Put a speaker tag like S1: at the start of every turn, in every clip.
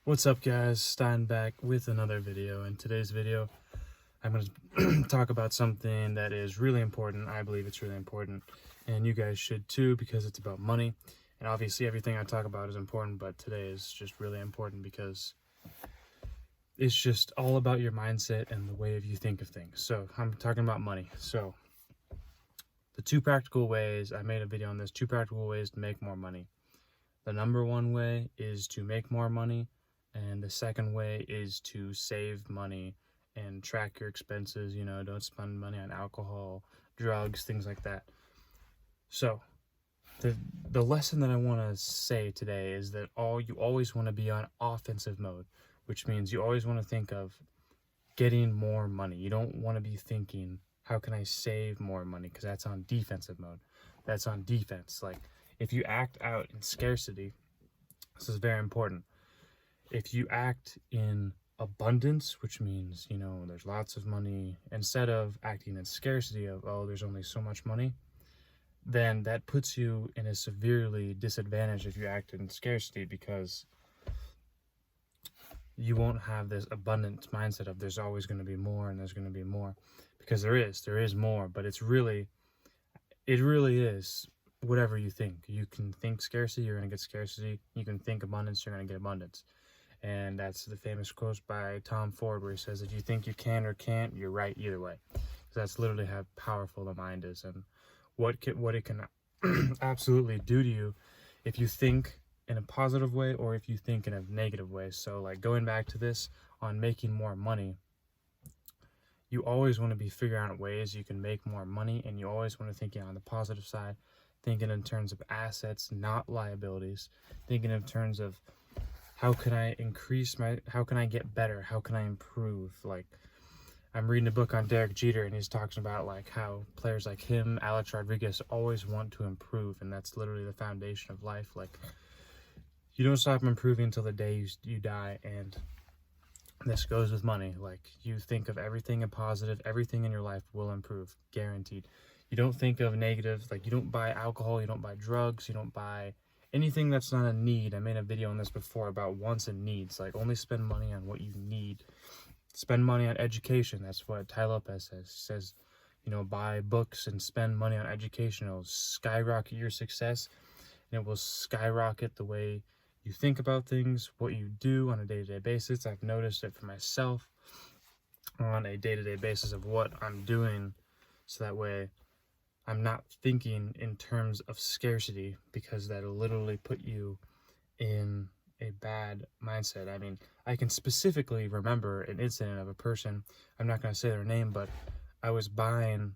S1: What's up, guys? Stein back with another video. In today's video, I'm going to talk about something that is really important. I believe it's really important, and you guys should too, because it's about money. And obviously everything I talk about is important, but today is just really important because it's just all about your mindset and the way you think of things. So I'm talking about money. So the two practical ways, I made a video on this, 2 practical ways to make more money. The number one way is to make more money, and the second way is to save money and track your expenses. You know, don't spend money on alcohol, drugs, things like that. So the lesson that I want to say today is that you always want to be on offensive mode, which means you always want to think of getting more money. You don't want to be thinking, how can I save more money? Because that's on defensive mode. That's on defense. Like, if you act out in scarcity, this is very important. If you act in abundance, which means, you know, there's lots of money, instead of acting in scarcity of, oh, there's only so much money, then that puts you in a severely disadvantage if you act in scarcity, because you won't have this abundance mindset of there's always going to be more and there's going to be more, because there is more, but it really is whatever you think. You can think scarcity, you're going to get scarcity. You can think abundance, you're going to get abundance. And that's the famous quote by Tom Ford, where he says, if you think you can or can't, you're right either way. So that's literally how powerful the mind is, and what it can absolutely do to you if you think in a positive way or if you think in a negative way. So, like, going back to this on making more money, you always want to be figuring out ways you can make more money, and you always want to think on the positive side, thinking in terms of assets, not liabilities, thinking in terms of how can I get better? How can I improve? Like, I'm reading a book on Derek Jeter, and he's talking about like how players like him, Alex Rodriguez, always want to improve, and that's literally the foundation of life. Like, you don't stop improving until the day you die, and this goes with money. Like, you think of everything in positive, everything in your life will improve, guaranteed. You don't think of negative, like you don't buy alcohol, you don't buy drugs, you don't buy anything that's not a need. I made a video on this before about wants and needs. Like, only spend money on what you need. Spend money on education. That's what Tai Lopez says. He says, you know, buy books and spend money on education. It'll skyrocket your success, and it will skyrocket the way you think about things, what you do on a day-to-day basis. I've noticed it for myself on a day-to-day basis of what I'm doing, so that way I'm not thinking in terms of scarcity, because that'll literally put you in a bad mindset. I mean, I can specifically remember an incident of a person, I'm not going to say their name, but I was buying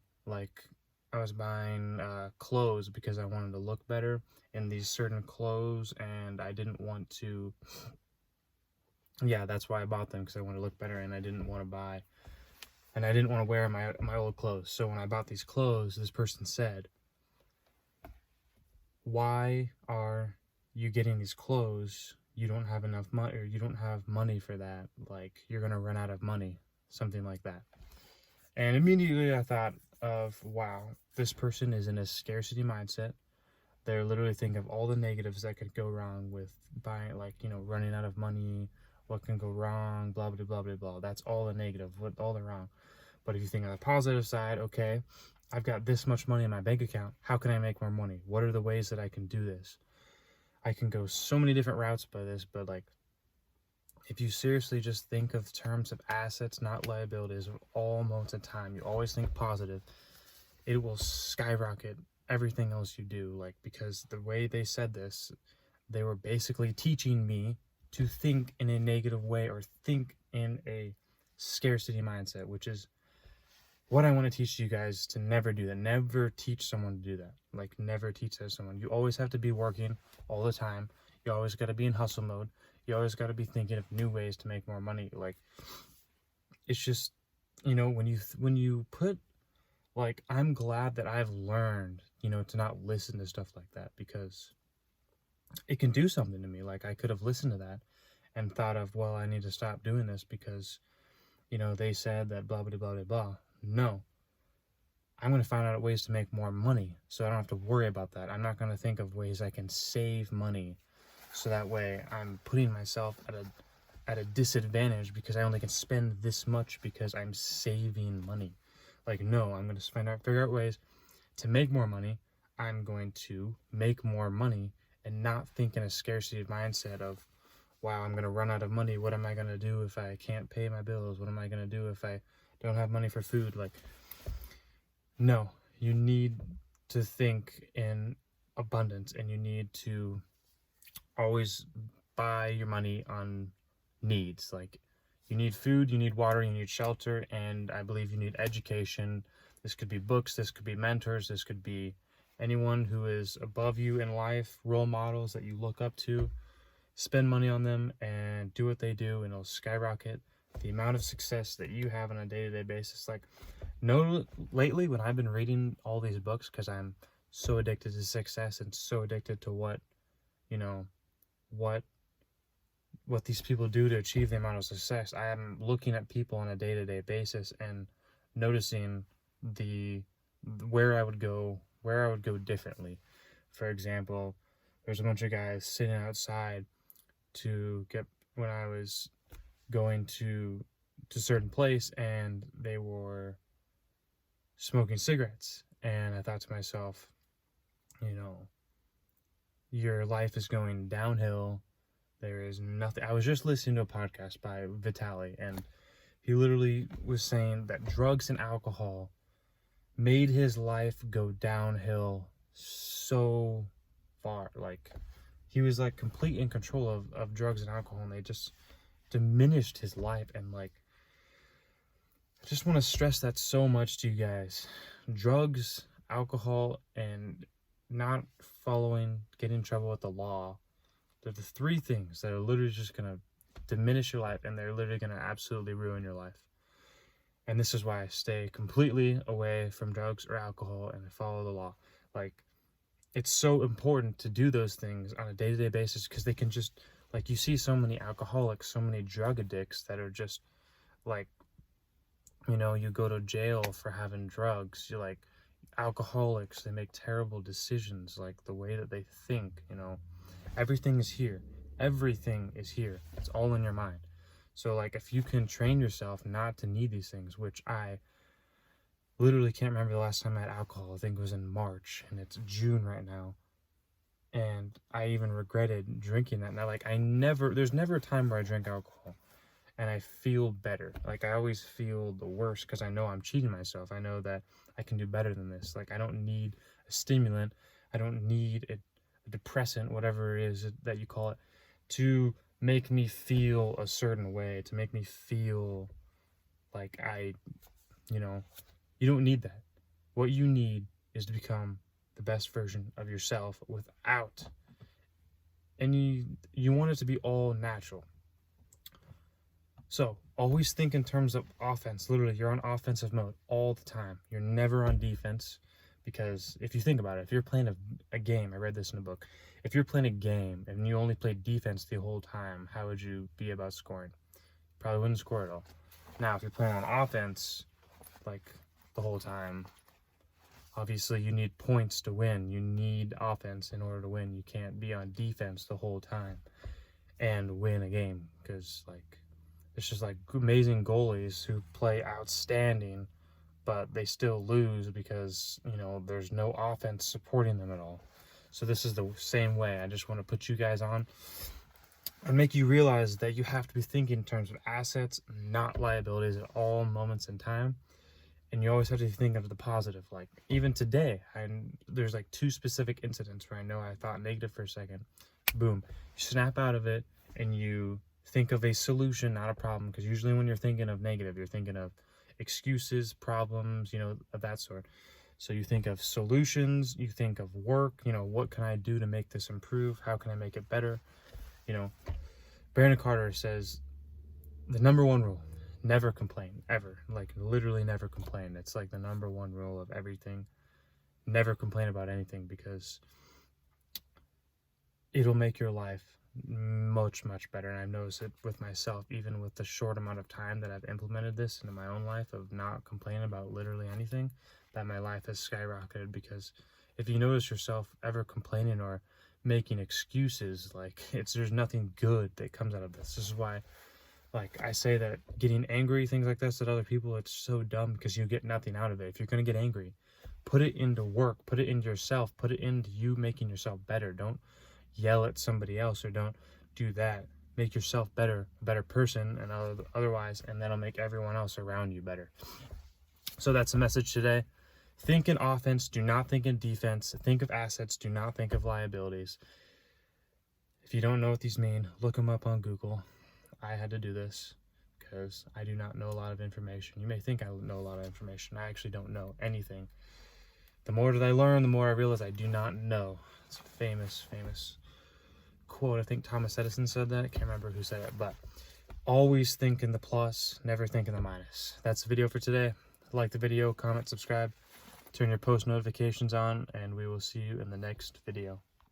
S1: clothes because I wanted to look better in these certain clothes, and I didn't want to, that's why I bought them, because I wanted to look better, and I didn't want to wear my old clothes. So when I bought these clothes, this person said, why are you getting these clothes? You don't have enough money, or you don't have money for that. Like, you're going to run out of money, something like that. And immediately I thought of, wow, this person is in a scarcity mindset. They're literally thinking of all the negatives that could go wrong with buying, like, you know, running out of money, what can go wrong, blah, blah, blah, blah, blah. That's all the negative, all the wrong. But if you think on the positive side, okay, I've got this much money in my bank account. How can I make more money? What are the ways that I can do this? I can go so many different routes by this, but like, if you seriously just think of terms of assets, not liabilities, all moments of time, you always think positive, it will skyrocket everything else you do. Like, because the way they said this, they were basically teaching me to think in a negative way, or think in a scarcity mindset, which is what I want to teach you guys to never do that. Never teach someone to do that. Like, never teach that to someone. You always have to be working all the time. You always got to be in hustle mode. You always got to be thinking of new ways to make more money. Like, it's just, you know, when you put, like, I'm glad that I've learned, you know, to not listen to stuff like that, because it can do something to me. Like, I could have listened to that and thought of, well, I need to stop doing this because, you know, they said that blah, blah, blah, blah, blah. No. I'm going to find out ways to make more money, so I don't have to worry about that. I'm not going to think of ways I can save money, so that way I'm putting myself at a at a disadvantage because I only can spend this much because I'm saving money. Like, no, I'm going to figure out ways to make more money. I'm going to make more money and not think in a scarcity mindset of, wow, I'm going to run out of money. What am I going to do if I can't pay my bills? What am I going to do if I don't have money for food? Like, no, you need to think in abundance, and you need to always buy your money on needs. Like, you need food, you need water, you need shelter, and I believe you need education. This could be books, this could be mentors, this could be anyone who is above you in life, role models that you look up to. Spend money on them and do what they do, and it'll skyrocket the amount of success that you have on a day-to-day basis. Like, lately when I've been reading all these books, because I'm so addicted to success and so addicted to what these people do to achieve the amount of success, I am looking at people on a day-to-day basis and noticing where I would go differently. For example, there's a bunch of guys sitting outside when I was going to a certain place, and they were smoking cigarettes, and I thought to myself, your life is going downhill. There is nothing. I was just listening to a podcast by Vitaly, and he literally was saying that drugs and alcohol made his life go downhill so far. Like, he was like complete in control of drugs and alcohol, and they just diminished his life. And like, I just want to stress that so much to you guys. Drugs, alcohol, and not getting in trouble with the law, they're the three things that are literally just going to diminish your life, and they're literally going to absolutely ruin your life. And this is why I stay completely away from drugs or alcohol and I follow the law. Like, it's so important to do those things on a day-to-day basis, because they can just, like, you see so many alcoholics, so many drug addicts that are just like, you go to jail for having drugs. You're like, alcoholics, they make terrible decisions, like the way that they think. Everything is here. It's all in your mind. So like, if you can train yourself not to need these things, which I literally can't remember the last time I had alcohol. I think it was in March, and it's June right now, and I even regretted drinking that. Now, like, there's never a time where I drink alcohol and I feel better. Like, I always feel the worst because I know I'm cheating myself. I know that I can do better than this. Like, I don't need a stimulant. I don't need a depressant, whatever it is that you call it, to make me feel a certain way, to make me feel like you don't need that. What you need is to become the best version of yourself without any, you want it to be all natural. So always think in terms of offense. Literally, you're on offensive mode all the time. You're never on defense, because if you think about it, if you're playing a game, I read this in a book, if you're playing a game and you only play defense the whole time, how would you be about scoring? Probably wouldn't score at all. Now, if you're playing on offense, like, the whole time, obviously you need points to win. You need offense in order to win. You can't be on defense the whole time and win a game, because like, it's just like amazing goalies who play outstanding, but they still lose because there's no offense supporting them at all. So this is the same way. I just want to put you guys on and make you realize that you have to be thinking in terms of assets, not liabilities, at all moments in time. And you always have to think of the positive. Like, even today, there's like 2 specific incidents where I know I thought negative for a second. Boom. You snap out of it and you think of a solution, not a problem. Because usually when you're thinking of negative, you're thinking of excuses, problems, of that sort. So you think of solutions, you think of work, what can I do to make this improve? How can I make it better? Brandon Carter says the number 1 rule: never complain, ever. Like, literally never complain. It's like the number 1 rule of everything. Never complain about anything, because it'll make your life much, much better. And I've noticed it with myself, even with the short amount of time that I've implemented this into my own life of not complaining about literally anything, that my life has skyrocketed. Because if you notice yourself ever complaining or making excuses, like, there's nothing good that comes out of this. This is why Like I say that getting angry, things like this at other people, it's so dumb because you get nothing out of it. If you're going to get angry, put it into work, put it into yourself, put it into you making yourself better. Don't yell at somebody else, or don't do that. Make yourself better, a better person, and otherwise, and that'll make everyone else around you better. So that's the message today. Think in offense, do not think in defense. Think of assets, do not think of liabilities. If you don't know what these mean, look them up on Google. I had to do this because I do not know a lot of information. You may think I know a lot of information. I actually don't know anything. The more that I learn, the more I realize I do not know. It's a famous quote. I think Thomas Edison said that. I can't remember who said it, but always think in the plus, never think in the minus. That's the video for today. Like the video, comment, subscribe, turn your post notifications on, and we will see you in the next video.